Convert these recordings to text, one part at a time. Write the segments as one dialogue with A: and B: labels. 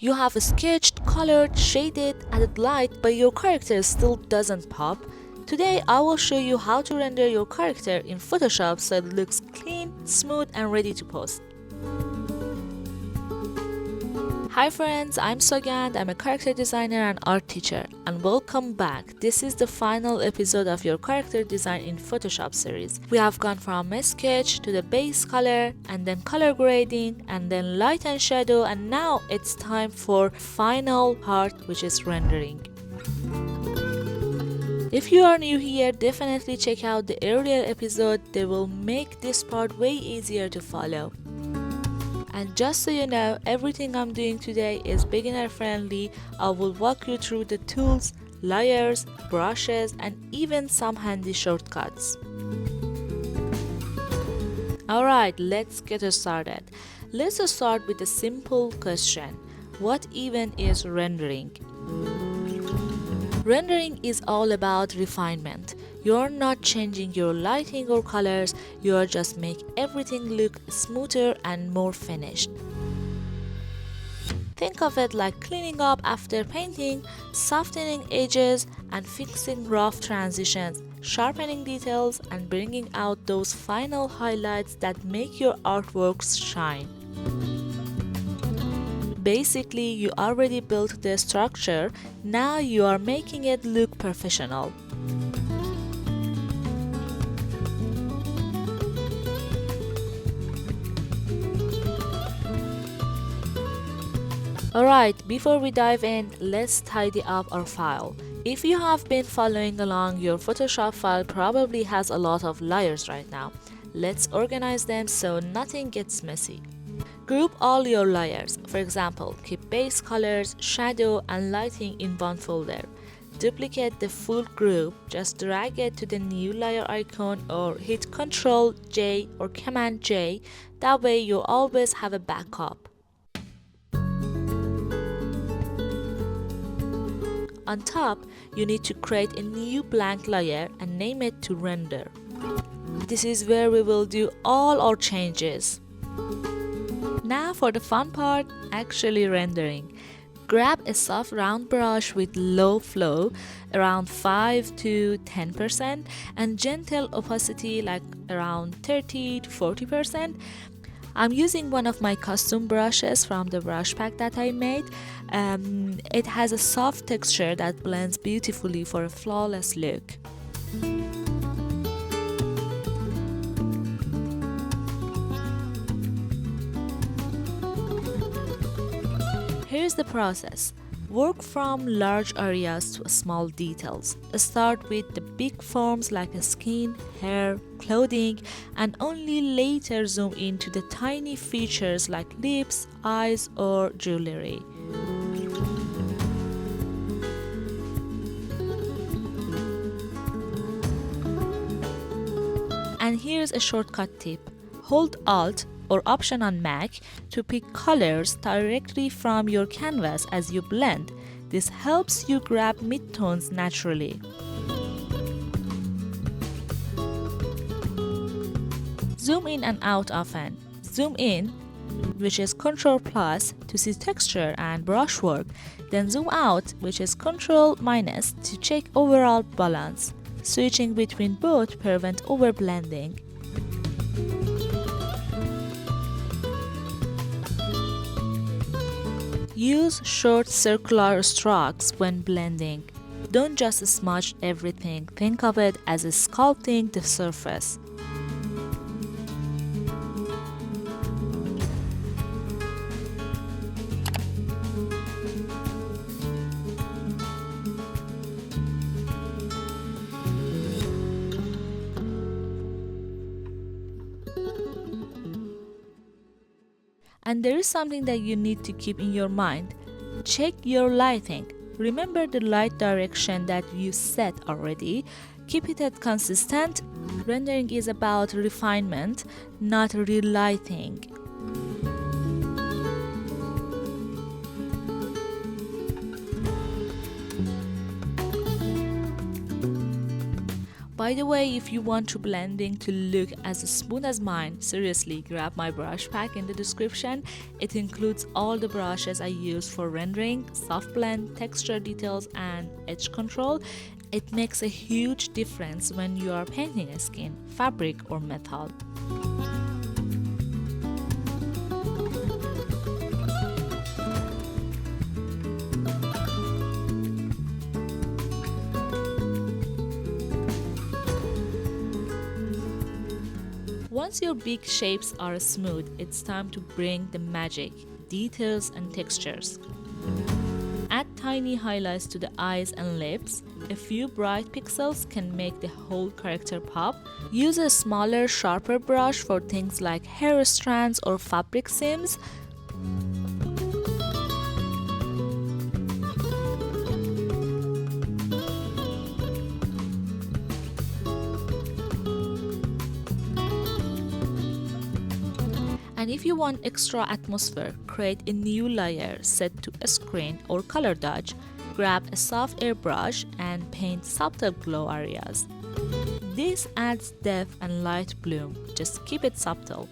A: You have sketched, colored, shaded, added light, but your character still doesn't pop. Today I will show you how to render your character in Photoshop so it looks clean, smooth, and ready to post. Hi friends, I'm Sogand. I'm a character designer and art teacher, and welcome back. This is the final episode of your character design in Photoshop series. We have gone from a sketch to the base color, and then color grading, and then light and shadow, and now it's time for final part, which is rendering. If you are new here, definitely check out the earlier episode. They will make this part way easier to follow. And just so you know, everything I'm doing today is beginner friendly. I will walk you through the tools, layers, brushes, and even some handy shortcuts. Alright, let's get started. Let's start with a simple question. What even is rendering? Rendering is all about refinement. You're not changing your lighting or colors, you're just make everything look smoother and more finished. Think of it like cleaning up after painting, softening edges and fixing rough transitions, sharpening details and bringing out those final highlights that make your artworks shine. Basically, you already built the structure, now you are making it look professional. Alright, before we dive in, let's tidy up our file. If you have been following along, your Photoshop file probably has a lot of layers right now. Let's organize them so nothing gets messy. Group all your layers. For example, keep base colors, shadow, and lighting in one folder. Duplicate the full group, just drag it to the new layer icon or hit Ctrl J or Command J. That way you always have a backup. On top, you need to create a new blank layer and name it to render. This is where we will do all our changes. Now for the fun part, actually rendering. Grab a soft round brush with low flow, around 5 to 10%, and gentle opacity like around 30 to 40%. I'm using one of my custom brushes from the brush pack that I made. It has a soft texture that blends beautifully for a flawless look. Here's the process. Work from large areas to small details. Start with the big forms like skin, hair, clothing, and only later zoom into the tiny features like lips, eyes, or jewelry. And here's a shortcut tip. Hold Alt or Option on Mac to pick colors directly from your canvas as you blend. This helps you grab midtones naturally. Zoom in and out often. Zoom in, which is Ctrl plus to see texture and brushwork. Then zoom out, which is Ctrl minus to check overall balance. Switching between both prevents overblending. Use short circular strokes when blending. Don't just smudge everything, think of it as sculpting the surface. And there is something that you need to keep in your mind. Check your lighting. Remember the light direction that you set already. Keep it at consistent. Rendering is about refinement, not relighting. By the way, if you want your blending to look as smooth as mine, seriously, grab my brush pack in the description. It includes all the brushes I use for rendering, soft blend, texture details, and edge control. It makes a huge difference when you are painting a skin, fabric, or metal. Once your big shapes are smooth, it's time to bring the magic, details and textures. Add tiny highlights to the eyes and lips. A few bright pixels can make the whole character pop. Use a smaller, sharper brush for things like hair strands or fabric seams. And if you want extra atmosphere, create a new layer set to a screen or color dodge. Grab a soft airbrush and paint subtle glow areas. This adds depth and light bloom, just keep it subtle.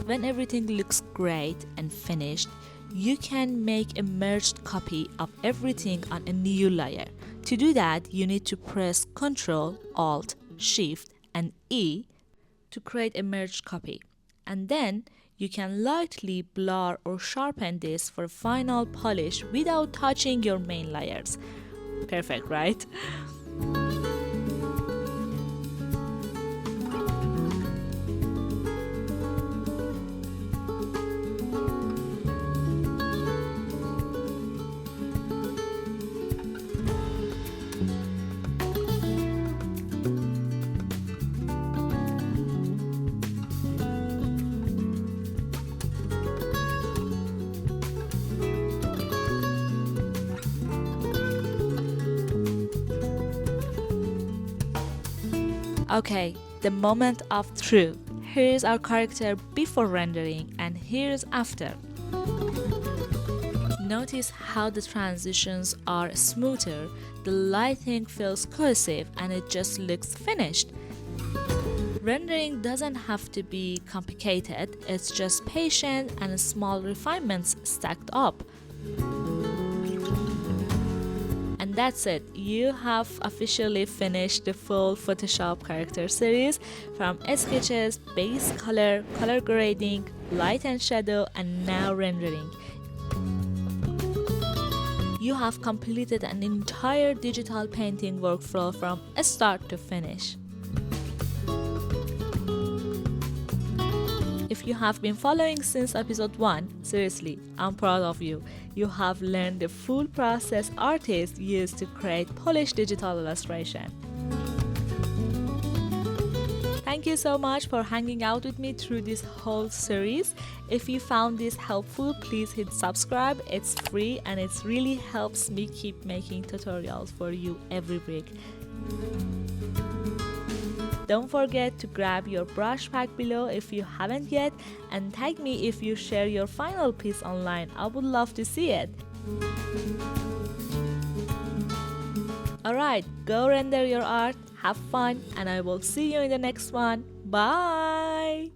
A: When everything looks great and finished, you can make a merged copy of everything on a new layer. To do that, you need to press Ctrl, Alt, Shift, and E to create a merged copy. And then you can lightly blur or sharpen this for final polish without touching your main layers. Perfect, right? Okay, the moment of truth. Here's our character before rendering and here's after. Notice how the transitions are smoother, the lighting feels cohesive, and it just looks finished. Rendering doesn't have to be complicated, it's just patient and small refinements stacked up. And that's it, you have officially finished the full Photoshop character series from sketches, base color, color grading, light and shadow, and now rendering. You have completed an entire digital painting workflow from start to finish. If you have been following since episode 1, seriously, I'm proud of you. You have learned the full process artists use to create polished digital illustration. Thank you so much for hanging out with me through this whole series. If you found this helpful, please hit subscribe. It's free and it really helps me keep making tutorials for you every week. Don't forget to grab your brush pack below if you haven't yet, and tag me if you share your final piece online. I would love to see it. Alright, go render your art, have fun, and I will see you in the next one. Bye!